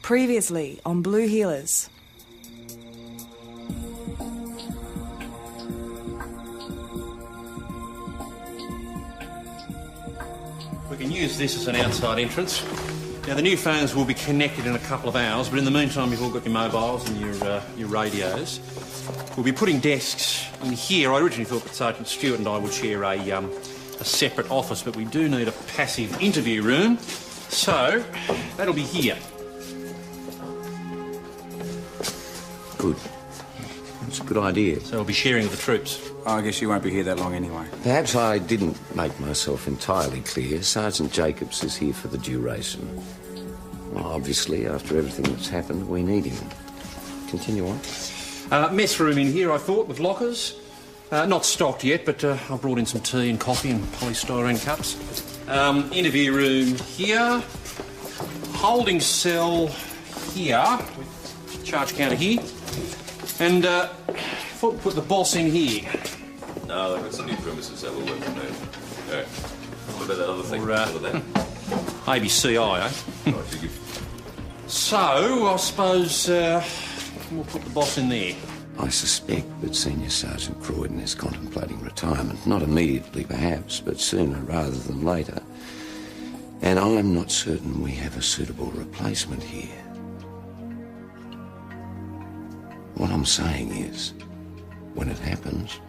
Previously on Blue Healers. We can use this as an outside entrance. Now, the new phones will be connected in a couple of hours, but in the meantime, you've all got your mobiles and your radios. We'll be putting desks in here. I originally thought that Sergeant Stewart and I would share a separate office, but we do need a passive interview room, so that'll be here. Good. It's a good idea. So we'll be sharing with the troops. I guess you won't be here that long anyway. Perhaps I didn't make myself entirely clear. Sergeant Jacobs is here for the duration. Well, obviously, after everything that's happened, we need him. Continue on. Mess room in here, I thought, with lockers. Not stocked yet, but I've brought in some tea and coffee and polystyrene cups. Interview room here. Holding cell here. With charge counter here. And thought we'd put the boss in here. No, that's a new premises. That will work from there. All right. What about that other thing? Or, What about that? ABCI, eh? Right, you give- So, I suppose we'll put the boss in there. I suspect that Senior Sergeant Croydon is contemplating retirement. Not immediately, perhaps, but sooner rather than later. And I'm not certain we have a suitable replacement here. What I'm saying is, when it happens,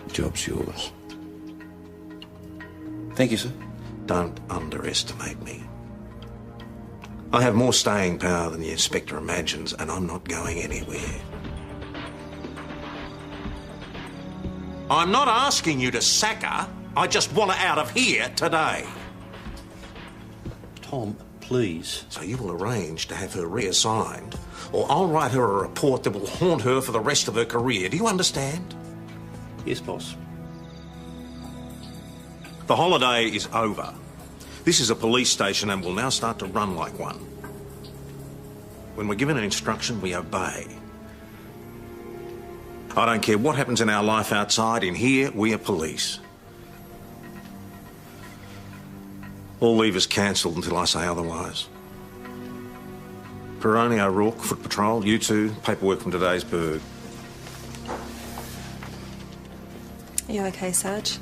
the job's yours. Thank you, sir. Don't underestimate me. I have more staying power than the Inspector imagines, and I'm not going anywhere. I'm not asking you to sack her. I just want her out of here today. Tom, please. So you will arrange to have her reassigned, or I'll write her a report that will haunt her for the rest of her career. Do you understand? Yes, boss. The holiday is over. This is a police station and will now start to run like one. When we're given an instruction, we obey. I don't care what happens in our life outside. In here, we are police. All leave is cancelled until I say otherwise. Peroni, O'Rourke, Foot Patrol, you two, paperwork from today's burg. Are you okay, Sarge?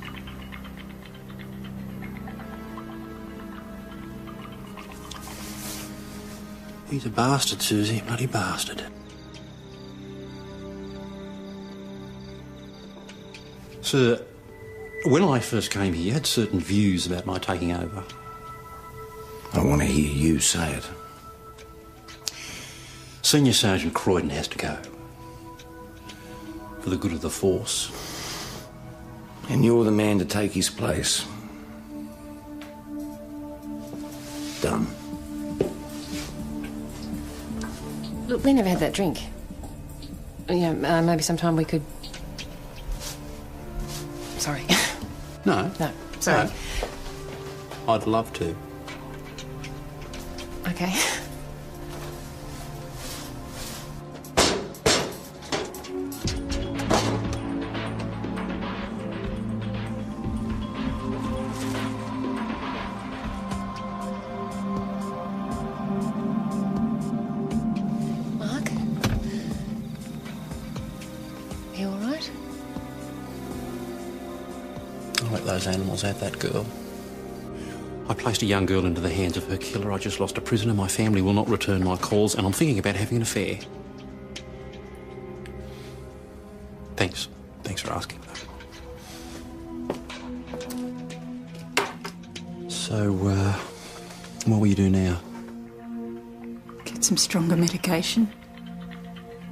He's a bastard, Susie. Bloody bastard. Sir, when I first came here, you had certain views about my taking over. I want to hear you say it. Senior Sergeant Croydon has to go. For the good of the force. And you're the man to take his place. Done. Look, we never had that drink. Maybe sometime we could... Sorry. No. No, sorry. No. I'd love to. Okay. Mark? Are you all right? I'll let those animals have that girl. I placed a young girl into the hands of her killer. I just lost a prisoner. My family will not return my calls, and I'm thinking about having an affair. Thanks. Thanks for asking. So, what will you do now? Get some stronger medication.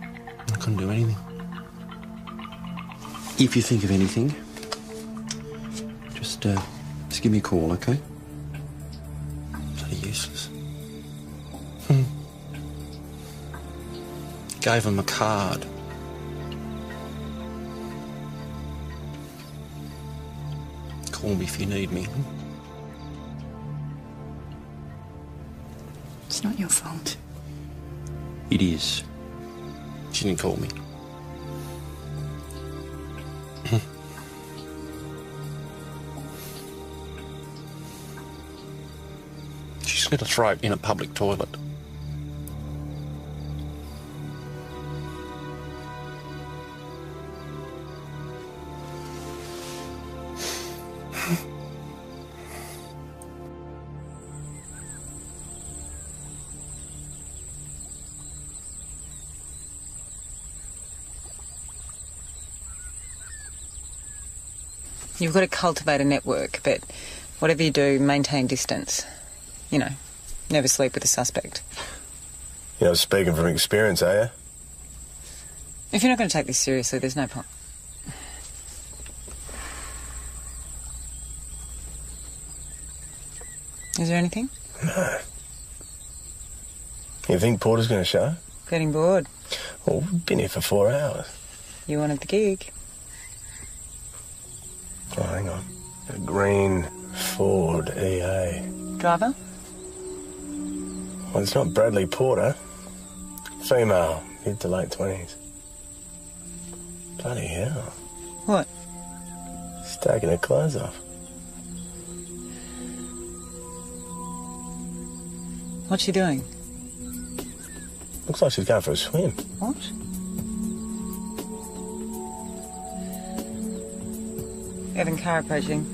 I couldn't do anything. If you think of anything, just give me a call, okay? Bloody useless. Gave him a card. Call me if you need me. It's not your fault. It is. She didn't call me. She slit her throat in a public toilet. You've got to cultivate a network, but whatever you do, maintain distance. You know, never sleep with a suspect. You're not speaking from experience, are you? If you're not going to take this seriously, there's no point. Is there anything? No. You think Porter's going to show? Getting bored. Well, we've been here for 4 hours. You wanted the gig. Oh, hang on. A green Ford EA. Driver? Well, it's not Bradley Porter. Female, mid to late 20s. Bloody hell. What? She's taking her clothes off. What's she doing? Looks like she's going for a swim. What? Evan, car approaching.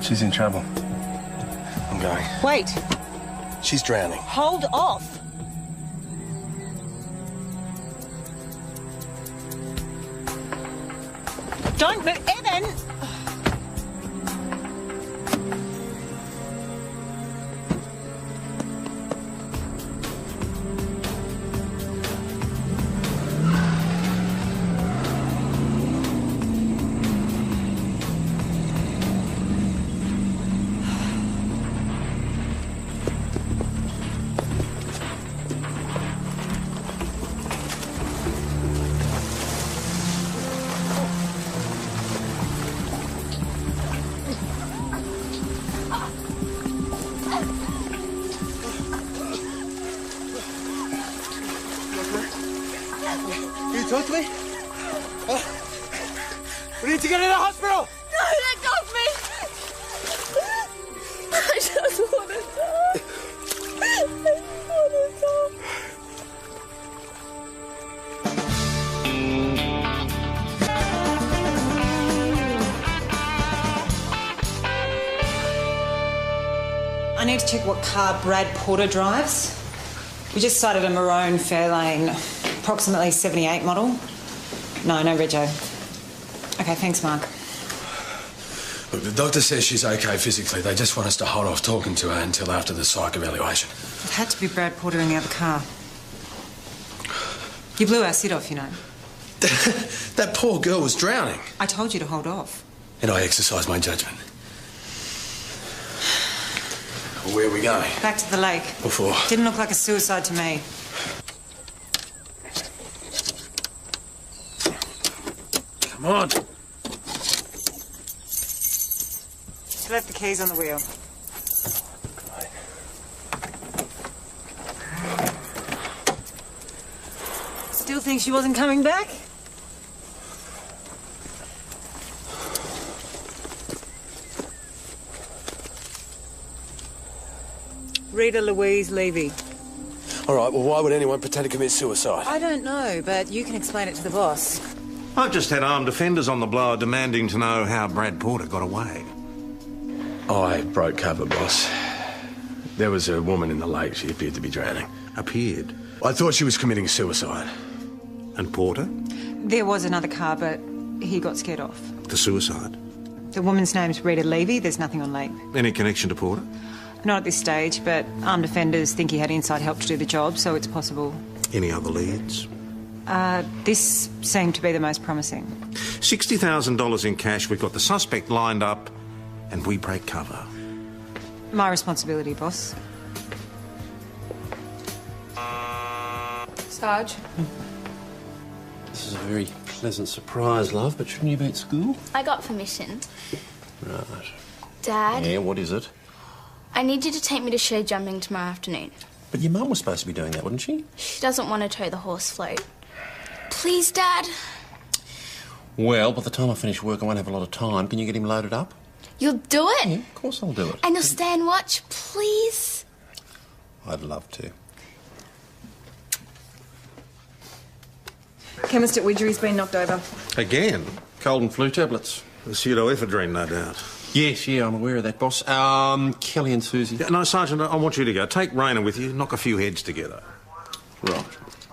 She's in trouble. I'm going. Wait! She's drowning. Hold off! Don't move, Evan! Talk to me. We need to get to the hospital. No, let go of me. I just want to die. I just want to die. I need to check what car Brad Porter drives. We just sighted a maroon Fairlane, approximately 78 model. No rego. Okay, thanks, Mark. Look, the doctor says she's okay physically. They just want us to hold off talking to her until after the psych evaluation. It had to be Brad Porter in the other car. You blew our sit off, you know. That poor girl was drowning. I told you to hold off. And I exercised my judgment. Where are we going? Back to the lake. Before? Didn't look like a suicide to me. Come on. She left the keys on the wheel. Still think she wasn't coming back? Rita Louise Levy. All right, well, why would anyone pretend to commit suicide? I don't know, but you can explain it to the boss. I've just had armed defenders on the blower demanding to know how Brad Porter got away. I broke cover, boss. There was a woman in the lake. She appeared to be drowning. Appeared? I thought she was committing suicide. And Porter? There was another car, but he got scared off. The suicide? The woman's name's Rita Levy. There's nothing on lake. Any connection to Porter? Not at this stage, but armed defenders think he had inside help to do the job, so it's possible. Any other leads? This seemed to be the most promising. $60,000 in cash. We've got the suspect lined up, and we break cover. My responsibility, boss. Sarge? This is a very pleasant surprise, love, but shouldn't you be at school? I got permission. Right. Dad? Yeah, what is it? I need you to take me to show jumping tomorrow afternoon. But your mum was supposed to be doing that, wasn't she? She doesn't want to tow the horse float. Please, Dad? Well, by the time I finish work, I won't have a lot of time. Can you get him loaded up? You'll do it? Yeah, of course I'll do it. And you'll stay and watch, please? I'd love to. Chemist at Widgery's been knocked over. Again? Cold and flu tablets. The pseudoephedrine, no doubt. Yes, yeah, I'm aware of that, boss. Kelly and Susie. Yeah, no, Sergeant, I want you to go. Take Rayner with you, knock a few heads together. Right.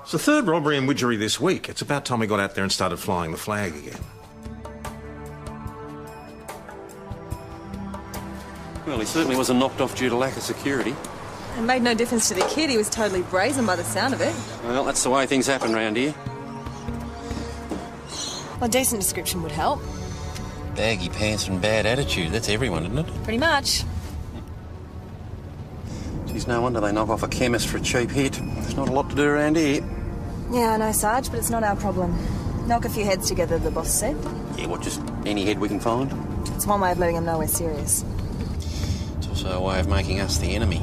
It's the third robbery and widgery this week. It's about time we got out there and started flying the flag again. Well, he certainly wasn't knocked off due to lack of security. It made no difference to the kid. He was totally brazen by the sound of it. Well, that's the way things happen round here. A decent description would help. Baggy pants and bad attitude. That's everyone, isn't it? Pretty much. Geez, no wonder they knock off a chemist for a cheap hit. There's not a lot to do around here. Yeah, I know, Sarge, but it's not our problem. Knock a few heads together, the boss said. Yeah, what, just any head we can find? It's one way of letting them know we're serious. It's also a way of making us the enemy.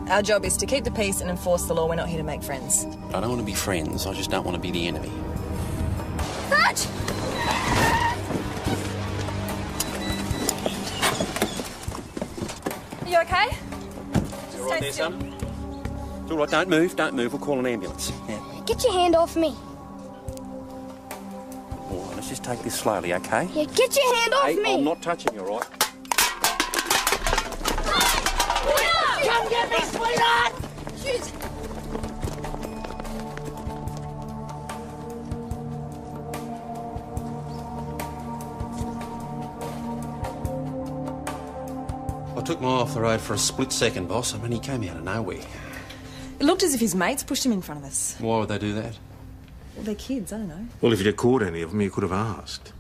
Our job is to keep the peace and enforce the law. We're not here to make friends. I don't want to be friends. I just don't want to be the enemy. Sarge! Are you okay? You all right there, son? It's all right. Don't move. Don't move. We'll call an ambulance. Yeah. Get your hand off me. All right, let's just take this slowly, okay? Yeah, get your hand off me. I'm not touching you, all right? Come get me, sweetheart! Shoot! I took my eye off the road for a split second, boss. I mean, he came out of nowhere. It looked as if his mates pushed him in front of us. Why would they do that? Well, they're kids, I don't know. Well, if you'd caught any of them, you could have asked.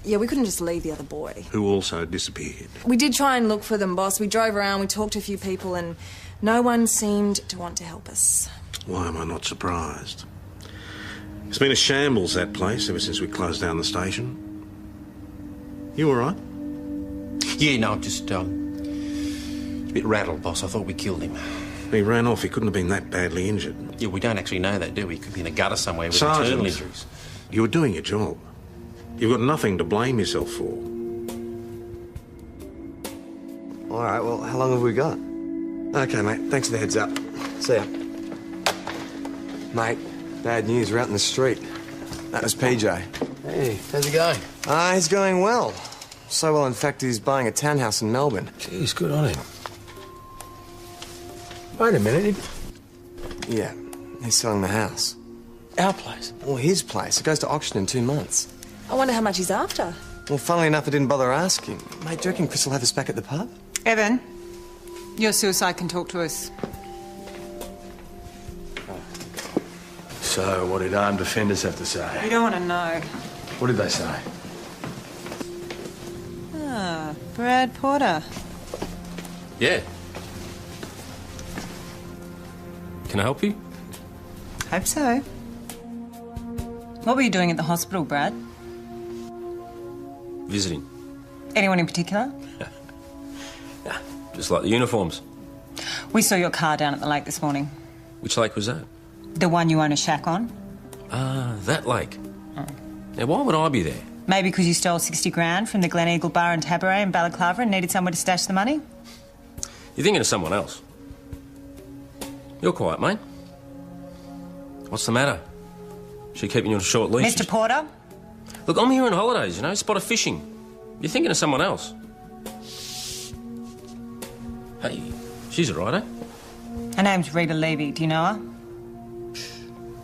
Yeah, we couldn't just leave the other boy. Who also disappeared. We did try and look for them, boss. We drove around, we talked to a few people, and no one seemed to want to help us. Why am I not surprised? It's been a shambles, that place, ever since we closed down the station. You all right? Yeah, no, just, a bit rattled, boss. I thought we killed him. He ran off. He couldn't have been that badly injured. Yeah, we don't actually know that, do we? He could be in a gutter somewhere with Sergeant, internal injuries. you were doing your job. You've got nothing to blame yourself for. All right, well, how long have we got? Okay, mate, thanks for the heads up. See ya. Mate, bad news, we're out in the street. That was PJ. Hey, how's it going? He's going well. So well, in fact, he's buying a townhouse in Melbourne. Jeez, good on him. Wait a minute. Yeah, he's selling the house. Our place? Well, his place. It goes to auction in 2 months. I wonder how much he's after. Well, funnily enough, I didn't bother asking. Mate, do you reckon Chris will have us back at the pub? Evan, your suicide can talk to us. So, what did armed defenders have to say? We don't want to know. What did they say? Ah, Brad Porter. Yeah. Can I help you? Hope so. What were you doing at the hospital, Brad? Visiting. Anyone in particular? Yeah, just like the uniforms. We saw your car down at the lake this morning. Which lake was that? The one you own a shack on. Ah, that lake. Now, why would I be there? Maybe because you stole 60 grand from the Glen Eagle Bar and Tabaret in Balaclava and needed somewhere to stash the money? You're thinking of someone else. You're quiet, mate. What's the matter? She keeping you on a short leash? Mr. Porter? Look, I'm here on holidays, you know, spotted fishing. You're thinking of someone else. Hey, she's all right, eh? Her name's Rita Levy. Do you know her?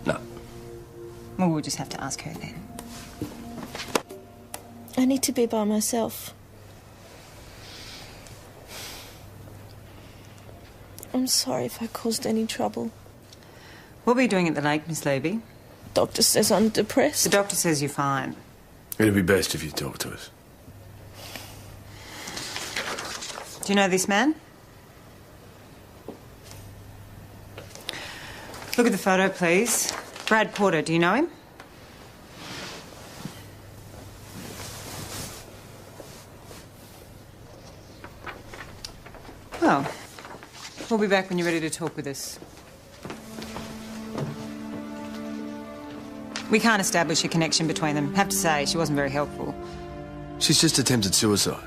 No. Well, we'll just have to ask her then. I need to be by myself. I'm sorry if I caused any trouble. What were you doing at the lake, Miss Levy? Doctor says I'm depressed. The doctor says you're fine. It'd be best if you talk to us. Do you know this man? Look at the photo, please. Brad Porter, do you know him? Well, we'll be back when you're ready to talk with us. We can't establish a connection between them. Have to say, she wasn't very helpful. She's just attempted suicide.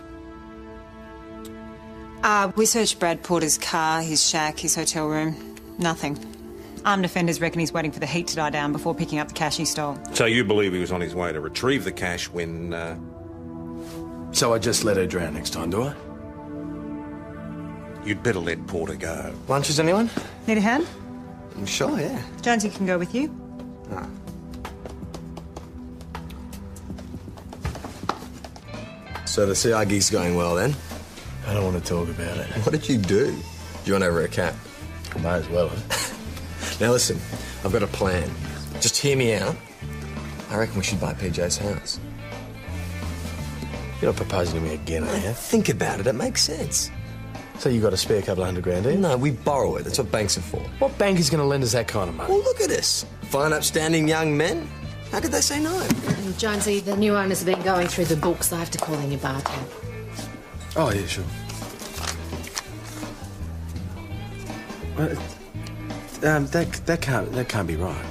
We searched Brad Porter's car, his shack, his hotel room. Nothing. Armed offenders reckon he's waiting for the heat to die down before picking up the cash he stole. So you believe he was on his way to retrieve the cash when, So I just let her drown next time, do I? You'd better let Porter go. Lunches, anyone? Need a hand? Sure, yeah. Jonesy can go with you. Ah. So the CI gig's going well, then? I don't want to talk about it. What did you do? You went over a cat? I might as well. Now listen, I've got a plan. Just hear me out. I reckon we should buy PJ's house. You're not proposing to me again, are you? Think about it, it makes sense. So you got a spare couple of $100,000, do you? No, we borrow it. That's what banks are for. What bank is going to lend us that kind of money? Well, look at us. Fine, upstanding young men. How could they say no? Jonesy, the new owners have been going through the books. They have to call in your bar tab. Oh, yeah, sure. That can't be right.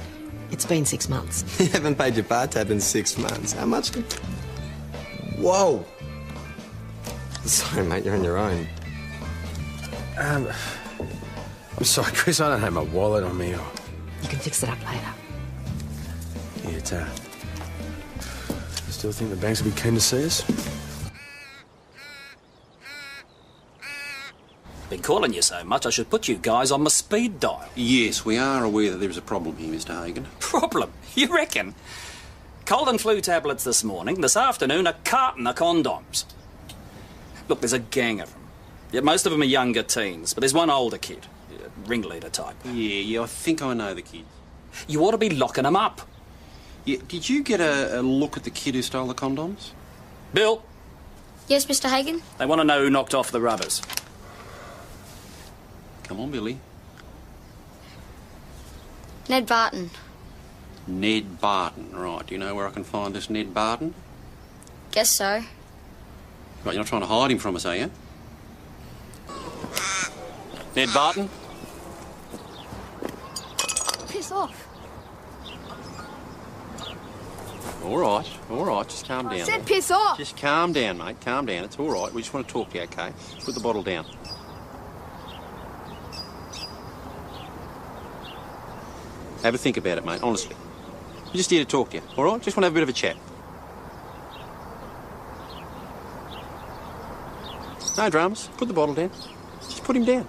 It's been 6 months. You haven't paid your bar tab in 6 months. How much? Whoa! Sorry, mate, you're on your own. I'm sorry, Chris, I don't have my wallet on me. Or... You can fix it up later. Yeah, it's I still think the banks will be keen to see us. Been calling you so much, I should put you guys on my speed dial. Yes, we are aware that there is a problem here, Mr. Hagen. Problem? You reckon? Cold and flu tablets this morning, this afternoon a carton of condoms. Look, there's a gang of them. Yeah, most of them are younger teens, but there's one older kid, ringleader type. Yeah, I think I know the kid. You ought to be locking them up. Yeah, did you get a look at the kid who stole the condoms? Bill? Yes, Mr. Hagen? They want to know who knocked off the rubbers. Come on, Billy. Ned Barton. Ned Barton, right. Do you know where I can find this Ned Barton? Guess so. Right, you're not trying to hide him from us, are you? Ned Barton? Piss off. All right, just calm down. I said piss off. Just calm down, mate, calm down. It's all right. We just want to talk to you, okay? Put the bottle down. Have a think about it, mate, honestly. We're just here to talk to you, all right? Just want to have a bit of a chat. No dramas. Put the bottle down. Just put him down.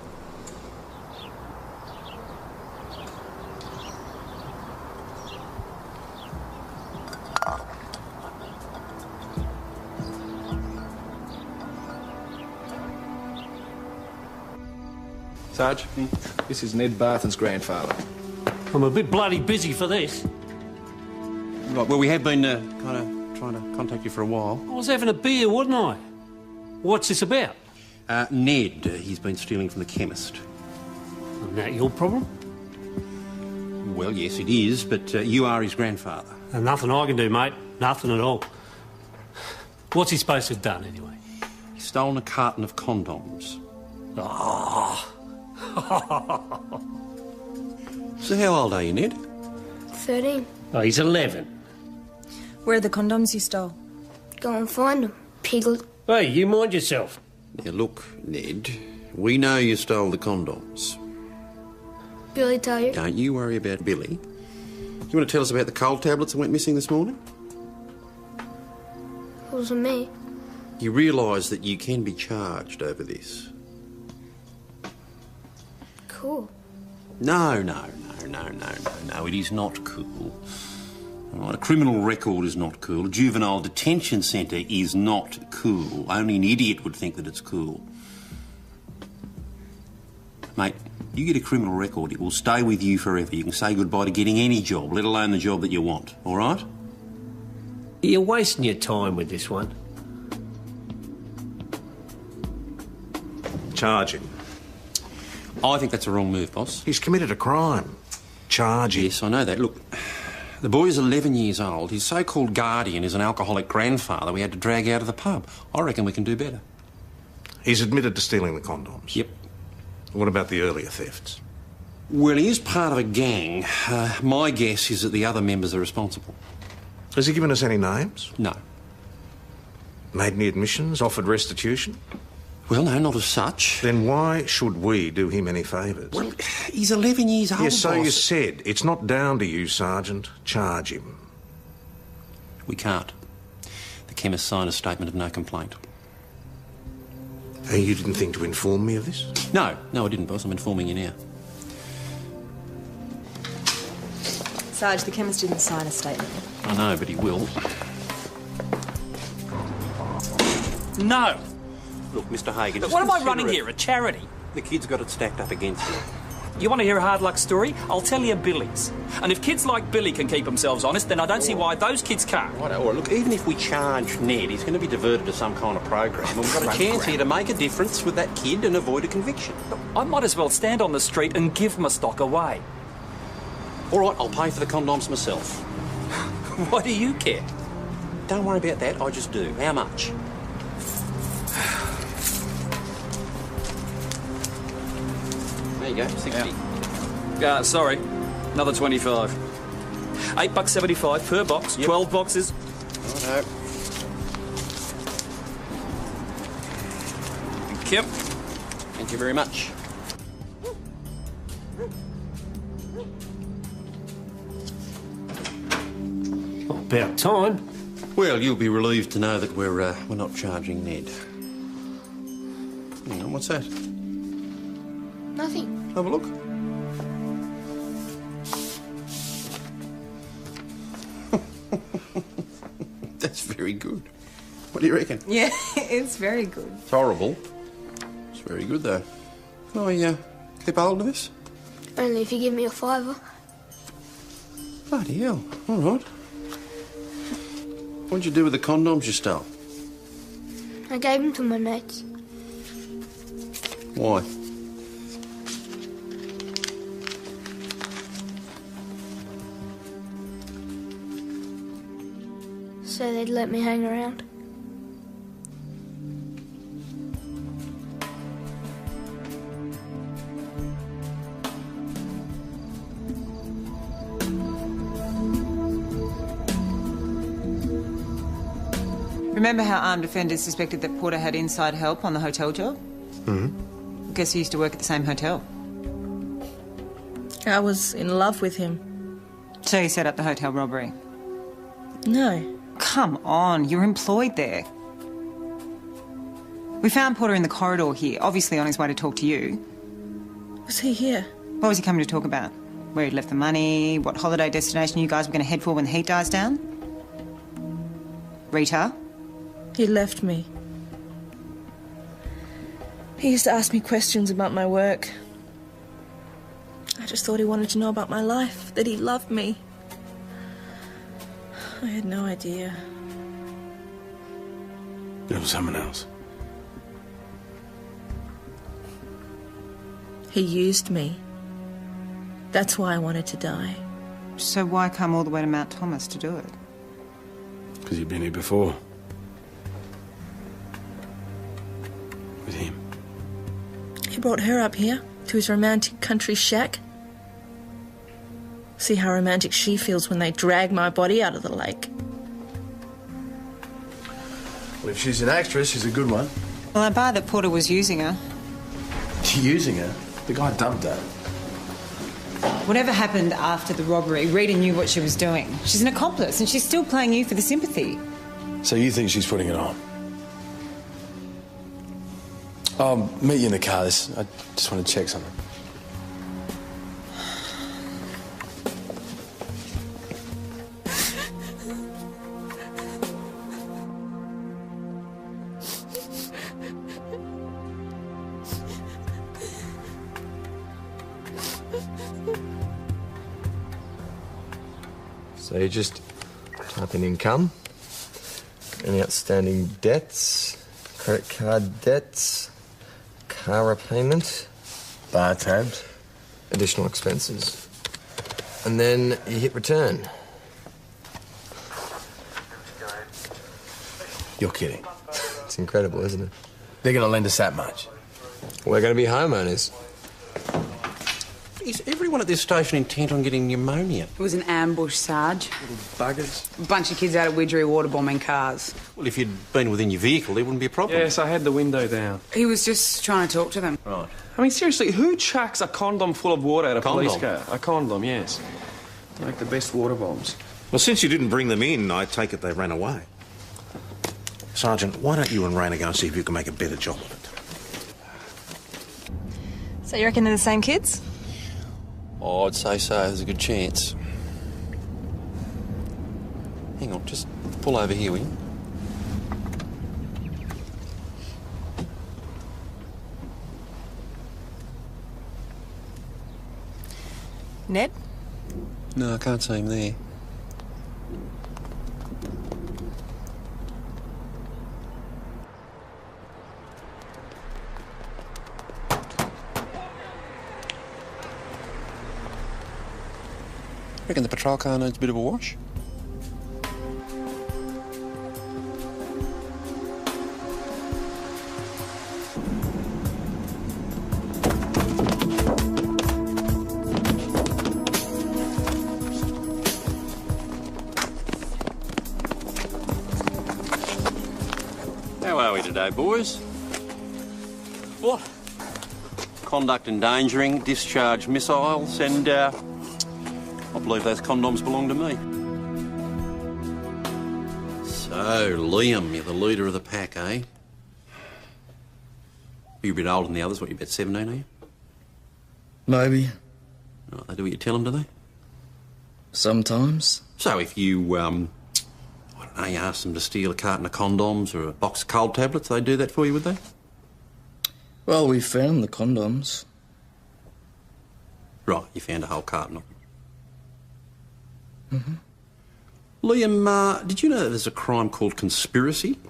Sarge, this is Ned Barton's grandfather. I'm a bit bloody busy for this. Right, well, we have been kind of trying to contact you for a while. I was having a beer, wasn't I? What's this about? Ned, he's been stealing from the chemist. Isn't that your problem? Well, yes, it is, but you are his grandfather. And nothing I can do, mate. Nothing at all. What's he supposed to have done, anyway? He's stolen a carton of condoms. Oh. So how old are you, Ned? 13. Oh, he's 11. Where are the condoms you stole? Go and find them, piglet. Hey, you mind yourself. Now, look, Ned, we know you stole the condoms. Billy tell you? Don't you worry about Billy. You want to tell us about the cold tablets that went missing this morning? It wasn't me. You realise that you can be charged over this? Cool. No. It is not cool. Right, a criminal record is not cool. A juvenile detention centre is not cool. Only an idiot would think that it's cool. Mate, you get a criminal record, it will stay with you forever. You can say goodbye to getting any job, let alone the job that you want, all right? You're wasting your time with this one. Charge him. I think that's a wrong move, boss. He's committed a crime. Charge him. Yes, I know that. Look, the boy is 11 years old. His so-called guardian is an alcoholic grandfather we had to drag out of the pub. I reckon we can do better. He's admitted to stealing the condoms? Yep. What about the earlier thefts? Well, he is part of a gang. My guess is that the other members are responsible. Has he given us any names? No. Made any admissions? Offered restitution? Well, no, not as such. Then why should we do him any favours? Well, he's 11 years old, Yes, so boss. you said. It's not down to you, Sergeant. Charge him. We can't. The chemist signed a statement of no complaint. You didn't think to inform me of this? No, I didn't, boss. I'm informing you now. Sarge, the chemist didn't sign a statement. I know, but he will. No. Look, Mr. Hagen, But just what am I consider running it. here, a charity? The kid's got it stacked up against him. You want to hear a hard luck story? I'll tell you Billy's. And if kids like Billy can keep themselves honest, then I don't see why those kids can't. Right, all right, look, even if we charge Ned, he's going to be diverted to some kind of program. And we've got a chance here to make a difference with that kid and avoid a conviction. I might as well stand on the street and give my stock away. All right, I'll pay for the condoms myself. Why do you care? Don't worry about that, I just do. How much? There you go, 60. Sorry. Another 25. $8.75 per box, 12 boxes. Righto. Thank you. Thank you very much. About time. Well, you'll be relieved to know that we're not charging Ned. Hang on, what's that? Nothing. Have a look. That's very good. What do you reckon? Yeah, it's very good. It's horrible. It's very good, though. Can I clip hold of this? Only if you give me a $5. Bloody hell. All right. What'd you do with the condoms you stole? I gave them to my mates. Why? So they'd let me hang around. Remember how armed offenders suspected that Porter had inside help on the hotel job? Mm-hmm. Guess he used to work at the same hotel. I was in love with him. So he set up the hotel robbery? No. Come on, you're employed there. We found Porter in the corridor here, obviously on his way to talk to you. Was he here? What was he coming to talk about? Where he'd left the money, what holiday destination you guys were going to head for when the heat dies down? Rita? He left me. He used to ask me questions about my work. I just thought he wanted to know about my life, that he loved me. I had no idea. It was someone else. He used me. That's why I wanted to die. So why come all the way to Mount Thomas to do it? Because you've been here before. With him. He brought her up here, to his romantic country shack. See how romantic she feels when they drag my body out of the lake. Well, if she's an actress, she's a good one. Well, I buy that Porter was using her. Using her? The guy dumped her. Whatever happened after the robbery, Rita knew what she was doing. She's an accomplice, and she's still playing you for the sympathy. So you think she's putting it on? I'll meet you in the car. I just want to check something. So you just type in income, any outstanding debts, credit card debts, car repayment, bar tabs, additional expenses, and then you hit return. You're kidding. It's incredible, isn't it? They're going to lend us that much. We're going to be homeowners. Is everyone at this station intent on getting pneumonia? It was an ambush, Sarge. Little buggers. A bunch of kids out of Widgery waterbombing cars. Well, if you'd been within your vehicle, there wouldn't be a problem. Yes, I had the window down. He was just trying to talk to them. Right. I mean, seriously, who chucks a condom full of water at a police car? A condom, yes. Like the best water bombs. Well, since you didn't bring them in, I take it they ran away. Sergeant, why don't you and Raina go and see if you can make a better job of it? So you reckon they're the same kids? Oh, I'd say so. There's a good chance. help, just pull over here, will you? Ned? No, I can't see him there. Reckon the patrol car needs a bit of a wash? How are we today, boys? What? Conduct endangering, discharge missiles, and I believe those condoms belong to me. So, Liam, you're the leader of the pack, eh? You're a bit older than the others. What, you're about 17, are you? Maybe. Right, they do what you tell them, do they? Sometimes. So if you, I don't know, you ask them to steal a carton of condoms or a box of cold tablets, they'd do that for you, would they? Well, we found the condoms. Right, you found a whole carton of them. Mm-hmm. Liam, did you know that there's a crime called conspiracy?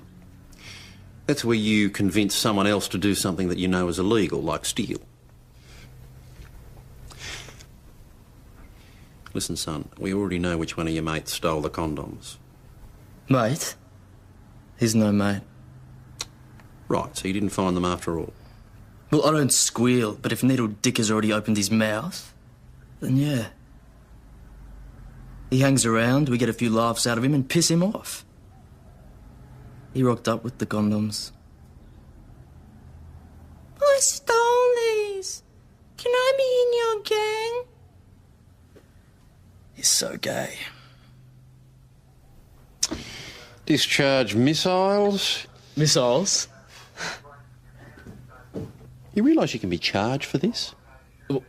That's where you convince someone else to do something that you know is illegal, like steal. Listen, son, we already know which one of your mates stole the condoms. Mate? He's no mate. Right, so you didn't find them after all? Well, I don't squeal, but if Needle Dick has already opened his mouth, then yeah. He hangs around, we get a few laughs out of him and piss him off. He rocked up with the condoms. I stole these. Can I be in your gang? He's so gay. Discharge missiles? Missiles? You realise you can be charged for this?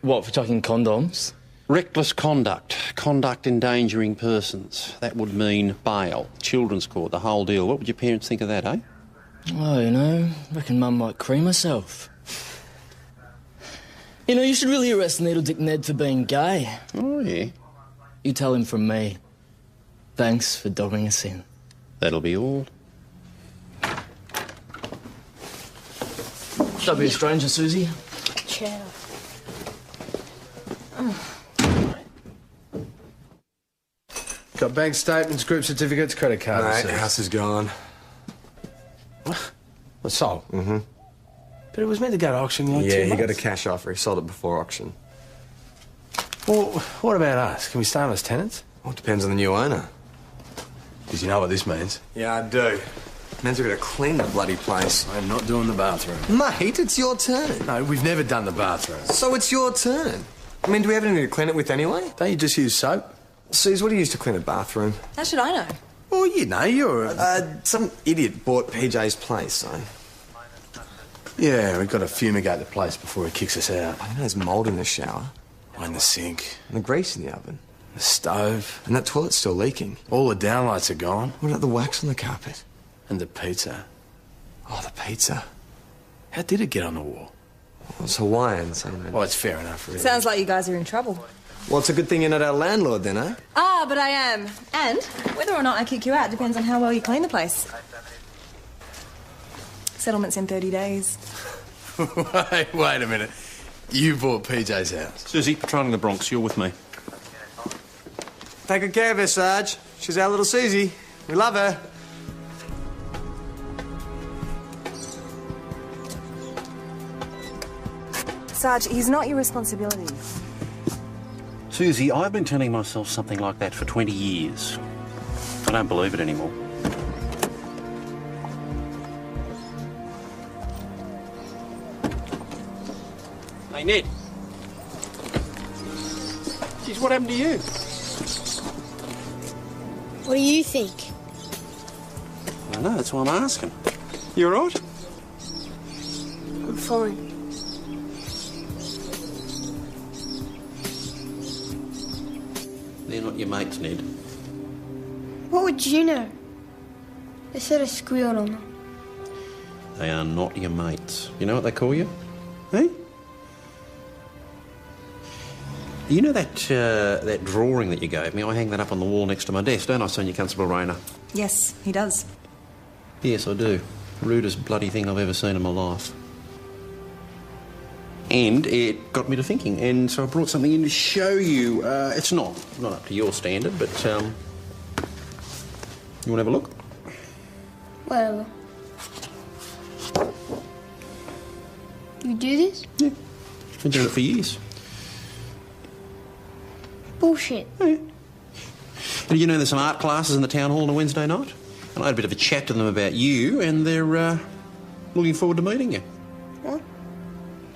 What, for chucking condoms? Reckless conduct, conduct endangering persons. That would mean bail, children's court, the whole deal. What would your parents think of that, eh? Oh, you know, reckon Mum might cream herself. You know, you should really arrest Needle Dick Ned for being gay. Oh, yeah? You tell him from me. Thanks for dobbing us in. That'll be all. Don't be a stranger, Susie. Ciao. Got bank statements, group certificates, credit card Mate, receipts. house is gone. What? Well, sold? Mm-hmm. But it was meant to go to auction like 2 Yeah, he months. got a cash offer. He sold it before auction. Well, what about us? Can we stay on as tenants? Well, it depends on the new owner. Does you know what this means? Yeah, I do. Means we've got to clean the bloody place. I'm not doing the bathroom. Mate, it's your turn. No, we've never done the bathroom. So it's your turn. I mean, do we have anything to clean it with anyway? Don't you just use soap? Suze, what do you use to clean a bathroom? How should I know? Well, you know, you're some idiot bought PJ's place, so... Yeah, we've got to fumigate the place before he kicks us out. I know there's mould in the shower. In the sink. And the grease in the oven. The stove. And that toilet's still leaking. All the downlights are gone. What about the wax on the carpet? And the pizza. Oh, the pizza. How did it get on the wall? Well, it's Hawaiian, so... Well, it's fair enough, really. Sounds like you guys are in trouble. Well, it's a good thing you're not our landlord then, eh? Ah, but I am. And whether or not I kick you out depends on how well you clean the place. Settlement's in 30 days. Wait a minute. You bought PJ's house. Susie, patrolling the Bronx, you're with me. Take good care of her, Sarge. She's our little Susie. We love her. Sarge, he's not your responsibility. Susie, I've been telling myself something like that for 20 years. I don't believe it anymore. Hey, Ned. Geez, what happened to you? What do you think? I don't know, that's why I'm asking. You all right? I'm fine. They're not your mates, Ned. What would you know? They said I squealed on them. They are not your mates. You know what they call you? Hey? You know that drawing that you gave me? I hang that up on the wall next to my desk, don't I, Senior Constable Rayner? Yes, he does. Yes, I do. Rudest bloody thing I've ever seen in my life. And it got me to thinking, and so I brought something in to show you. It's not up to your standard, but you want to have a look? Whatever. You do this? Yeah. Been doing it for years. Bullshit. Yeah. And you know there's some art classes in the town hall on a Wednesday night? And I had a bit of a chat to them about you, and they're looking forward to meeting you. What?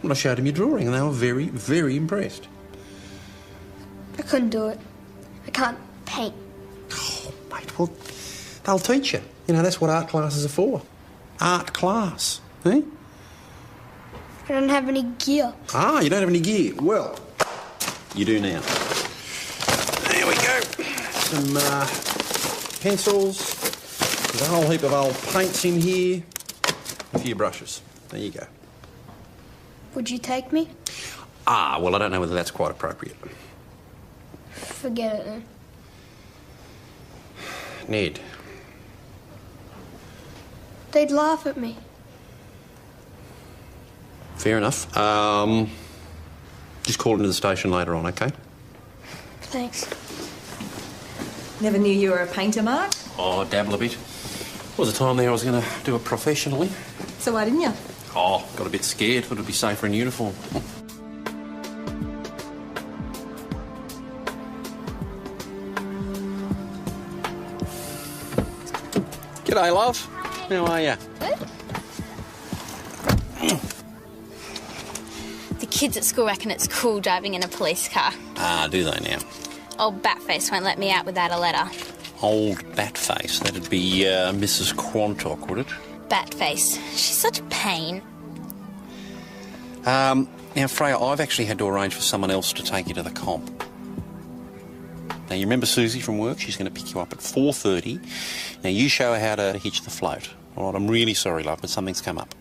Well, I showed them your drawing, and they were very, very impressed. I couldn't do it. I can't paint. Oh, mate, well, they'll teach you. You know, that's what art classes are for. Art class, eh? I don't have any gear. Ah, you don't have any gear. Well, you do now. There we go. Some pencils. There's a whole heap of old paints in here. A few brushes. There you go. Would you take me? Ah, well, I don't know whether that's quite appropriate. Forget it then. Ned. They'd laugh at me. Fair enough. Just call into the station later on, okay? Thanks. Never knew you were a painter, Mark. Oh, dabble a bit. There was a time there I was going to do it professionally. So why didn't you? Oh, got a bit scared. Thought it'd be safer in uniform. G'day, love. How are you? The kids at school reckon it's cool driving in a police car. Ah, do they now? Old Batface won't let me out without a letter. Old Batface. That'd be Mrs. Quantock, would it? Batface. She's such a pain. Now, Freya, I've actually had to arrange for someone else to take you to the comp. Now, you remember Susie from work? She's going to pick you up at 4:30. Now, you show her how to hitch the float. All right, I'm really sorry, love, but something's come up.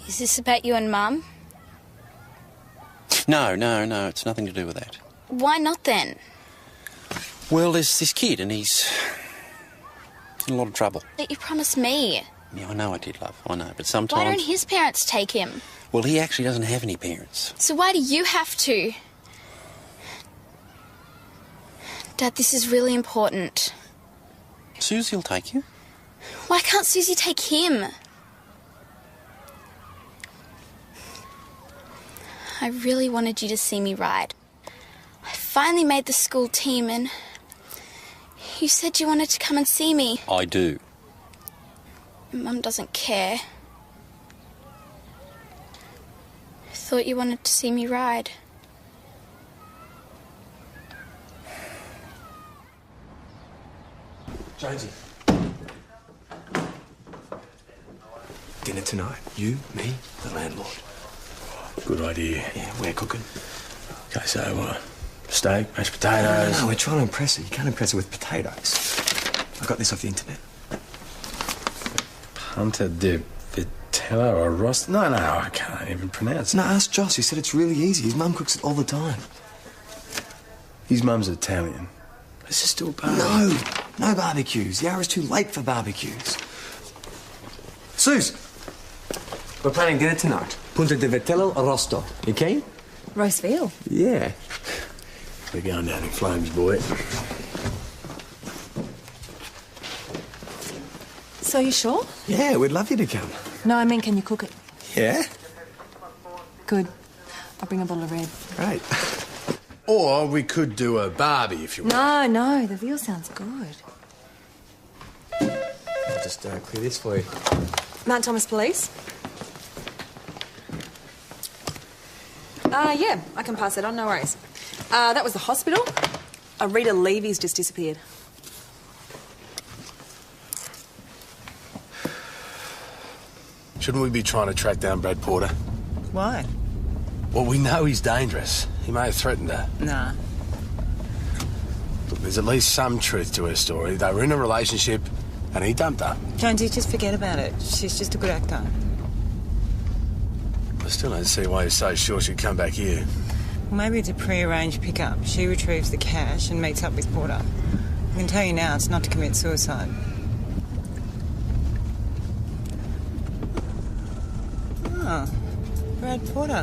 Is this about you and Mum? No, it's nothing to do with that. Why not then? Well, there's this kid, and he's in a lot of trouble. But you promised me. Yeah, I know I did, love. I know, but sometimes... Why don't his parents take him? Well, he actually doesn't have any parents. So why do you have to? Dad, this is really important. Susie will take you. Why can't Susie take him? I really wanted you to see me ride. I finally made the school team and you said you wanted to come and see me. I do. Mum doesn't care. I thought you wanted to see me ride. Jonesy. Dinner tonight. You, me, the landlord. Good idea. Yeah, we're cooking. Okay, so, steak, mashed potatoes... No, we're trying to impress her. You can't impress her with potatoes. I got this off the internet. Punta de Vitello or Rost... No, I can't even pronounce it. No, ask Joss. He said it's really easy. His mum cooks it all the time. His mum's Italian. Let's just do a barbecue. No barbecues. The hour is too late for barbecues. Suze, we're planning dinner tonight. Punta de Vitello Arrosto. You keen? Roast veal. Yeah. We're going down in flames, boy. So you sure? Yeah, we'd love you to come. No, I mean, can you cook it? Yeah? Good. I'll bring a bottle of red. Great. Or we could do a barbie if you want. No, the veal sounds good. I'll just clear this for you. Mount Thomas Police? Yeah, I can pass it on, no worries. That was the hospital. Rita Levy's just disappeared. Shouldn't we be trying to track down Brad Porter? Why? Well, we know he's dangerous. He may have threatened her. Nah. Look, there's at least some truth to her story. They were in a relationship and he dumped her. Jonesy, just forget about it. She's just a good actor. I still don't see why you're so sure she'd come back here. Well, maybe it's a pre-arranged pickup. She retrieves the cash and meets up with Porter. I can tell you now, it's not to commit suicide. Oh, Brad Porter.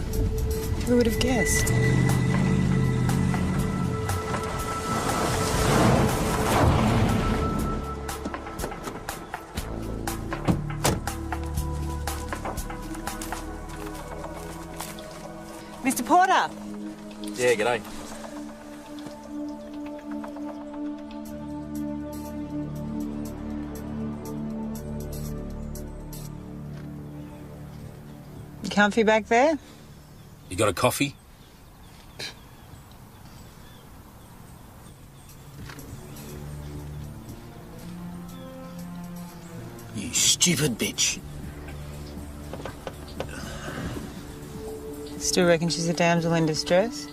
Who would have guessed? Mr. Porter! Yeah, g'day. You comfy back there? You got a coffee? You stupid bitch. Still reckon she's a damsel in distress?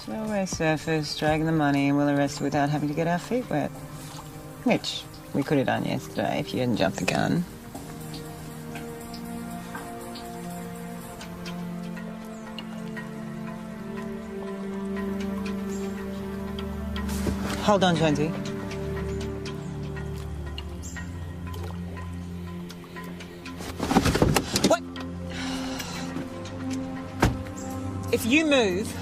We're surfers, dragging the money, and we'll arrest her without having to get our feet wet. Which we could have done yesterday if you hadn't jumped the gun. Hold on, Jonesy. What? If you move...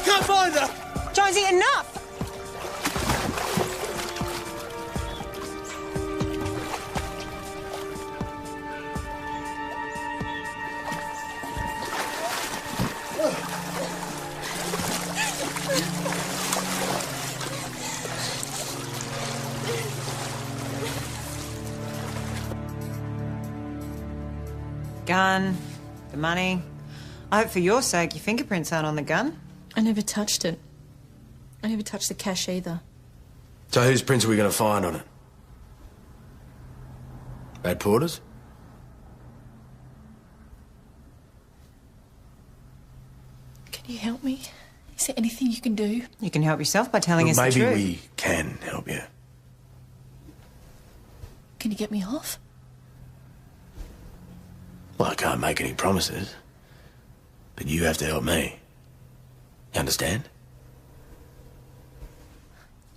Can't find her! Jonesy, enough! Gun, the money. I hope for your sake your fingerprints aren't on the gun. I never touched it. I never touched the cash either. So whose prints are we going to find on it? Brad Porter's? Can you help me? Is there anything you can do? You can help yourself by telling us the truth. Maybe we can help you. Can you get me off? Well, I can't make any promises. But you have to help me. You understand?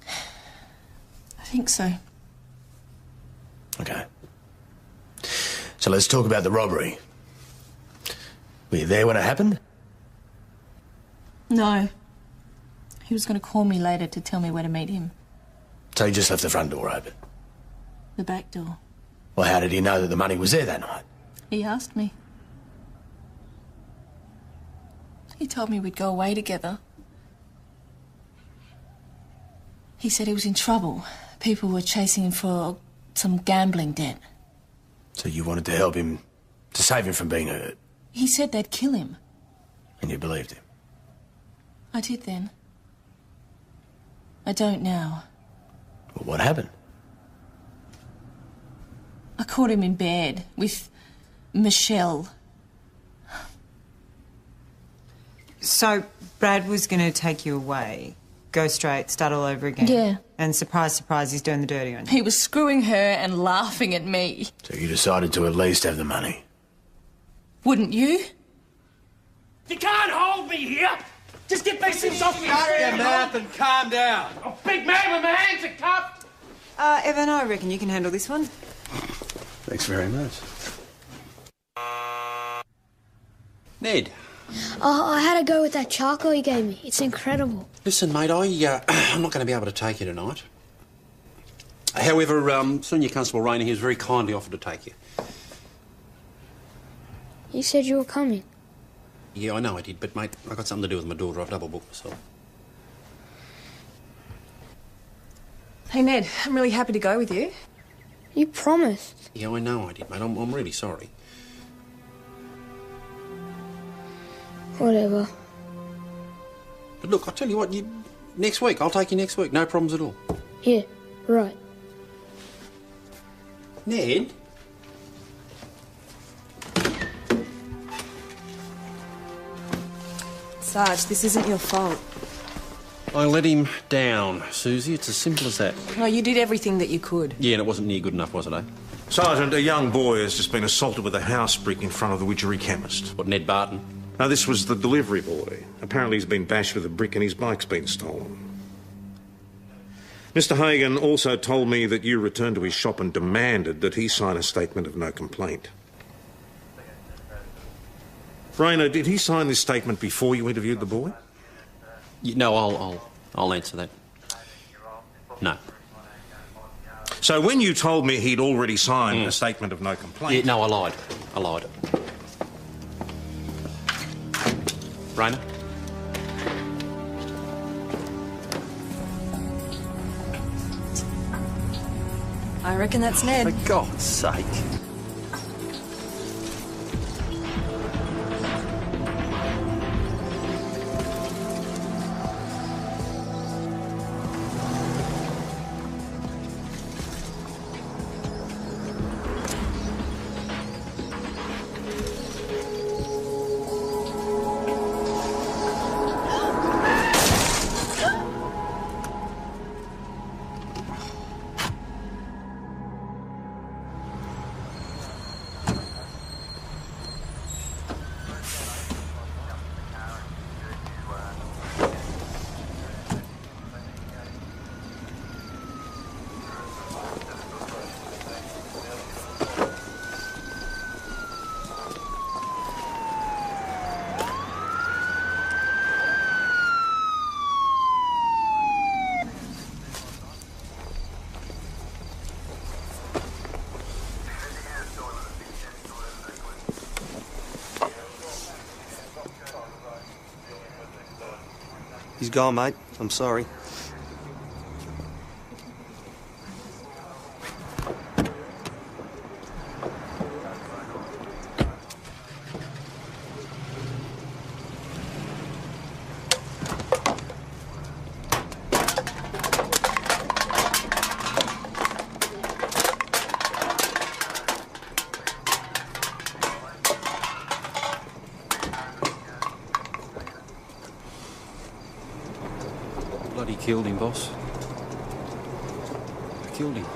I think so. Okay. So let's talk about the robbery. Were you there when it happened? No. He was going to call me later to tell me where to meet him. So you just left the front door open? The back door. Well, how did he know that the money was there that night? He asked me. He told me we'd go away together. He said he was in trouble. People were chasing him for some gambling debt. So you wanted to help him, to save him from being hurt? He said they'd kill him. And you believed him? I did then. I don't now. Well, what happened? I caught him in bed with Michelle. So, Brad was going to take you away, go straight, start all over again. Yeah. And surprise, surprise, he's doing the dirty on you. He was screwing her and laughing at me. So you decided to at least have the money? Wouldn't you? You can't hold me here! Just get these things off me! Shut your mouth and calm down. A big man with my hands are cuffed! Evan, I reckon you can handle this one. Thanks very much. Ned. Oh, I had to go with that charcoal you gave me. It's incredible. Listen, mate, I'm not going to be able to take you tonight. However, Senior Constable Raynor, he was very kindly offered to take you. You said you were coming. Yeah, I know I did, but, mate, I got something to do with my daughter. I've double booked myself. Hey, Ned, I'm really happy to go with you. You promised. Yeah, I know I did, mate. I'm really sorry. Whatever. But look, I'll tell you what, next week, I'll take you next week. No problems at all. Yeah, right. Ned? Sarge, this isn't your fault. I let him down, Susie. It's as simple as that. No, you did everything that you could. Yeah, and it wasn't near good enough, was it, eh? Sergeant, a young boy has just been assaulted with a house brick in front of the Widgery chemist. What, Ned Barton? No, this was the delivery boy. Apparently he's been bashed with a brick and his bike's been stolen. Mr. Hagan also told me that you returned to his shop and demanded that he sign a statement of no complaint. Raynor, did he sign this statement before you interviewed the boy? No, I'll answer that. No. So when you told me he'd already signed a statement of no complaint... Yeah, no, I lied. I lied. Raynor? I reckon that's Ned. For God's sake. He's gone, mate. I'm sorry. Bloody killed him, boss. I killed him.